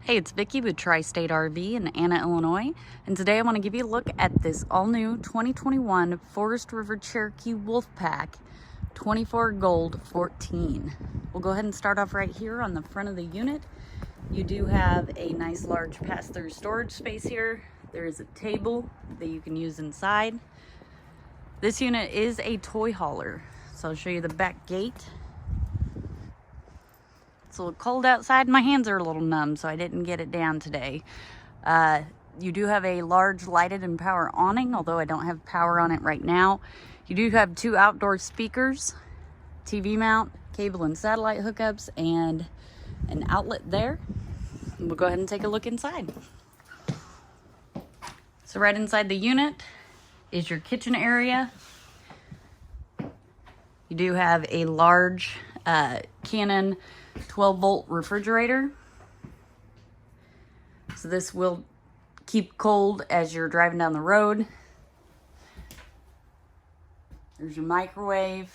Hey, it's Vicki with Tri-State RV in Anna, Illinois, and today I want to give you a look at this all-new 2021 Forest River Cherokee Wolfpack 24Gold14. We'll go ahead and start off right here on the front of the unit. You do have a nice large pass-through storage space here. There is a table that you can use inside. This unit is a toy hauler, so I'll show you the back gate. It's a little cold outside. My hands are a little numb, so I didn't get it down today. You do have a large lighted and power awning, although I don't have power on it right now. You do have two outdoor speakers, TV mount, cable and satellite hookups, and an outlet there. We'll go ahead and take a look inside. So right inside the unit is your kitchen area. You do have a large Canon 12-volt refrigerator. So this will keep cold as you're driving down the road. There's your microwave.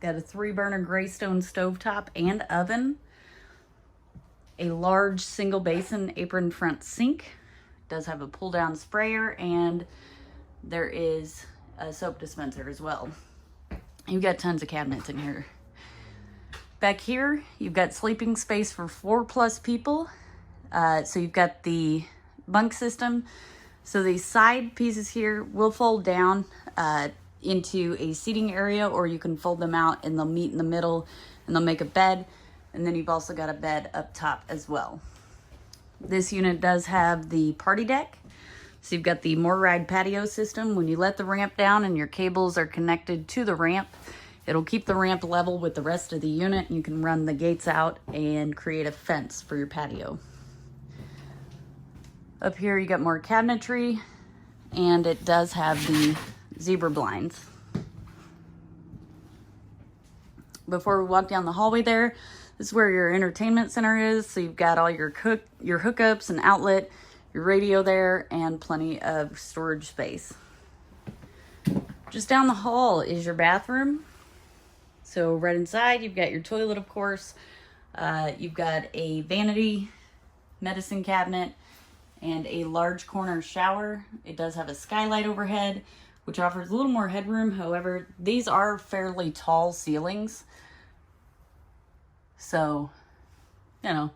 Got a 3-burner Greystone stovetop and oven. A large single basin apron front sink. Does have a pull-down sprayer, and there is a soap dispenser as well. You've got tons of cabinets in here. Back here, you've got sleeping space for 4+ people. So you've got the bunk system. So these side pieces here will fold down into a seating area, or you can fold them out and they'll meet in the middle and they'll make a bed. And then you've also got a bed up top as well. This unit does have the party deck. So you've got the More Ride patio system. When you let the ramp down and your cables are connected to the ramp, it'll keep the ramp level with the rest of the unit. You can run the gates out and create a fence for your patio. Up here you got more cabinetry, and it does have the zebra blinds. Before we walk down the hallway there, this is where your entertainment center is. So you've got all your hookups and outlet, your radio there, and plenty of storage space. Just down the hall is your bathroom. So right inside, you've got your toilet, of course. You've got a vanity, medicine cabinet, and a large corner shower. It does have a skylight overhead, which offers a little more headroom. However, these are fairly tall ceilings. So, you know,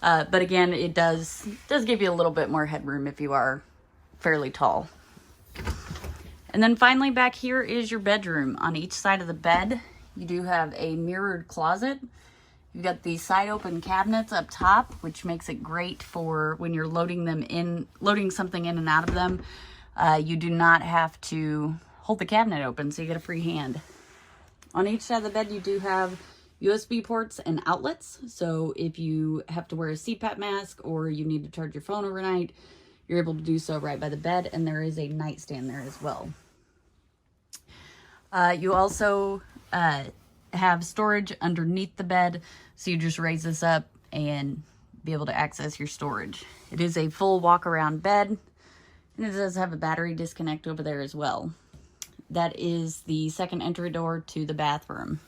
but again, it does give you a little bit more headroom if you are fairly tall. And then finally, back here is your bedroom. On each side of the bed, you do have a mirrored closet. You've got the side open cabinets up top, which makes it great for when you're loading something in and out of them. You do not have to hold the cabinet open, so you get a free hand. On each side of the bed, you do have USB ports and outlets. So if you have to wear a CPAP mask or you need to charge your phone overnight, you're able to do so right by the bed, and there is a nightstand there as well. You also have storage underneath the bed, so you just raise this up and be able to access your storage. It is a full walk-around bed, and it does have a battery disconnect over there as well. That is the second entry door to the bathroom.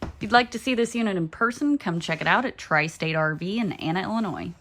If you'd like to see this unit in person, come check it out at Tri-State RV in Anna, Illinois.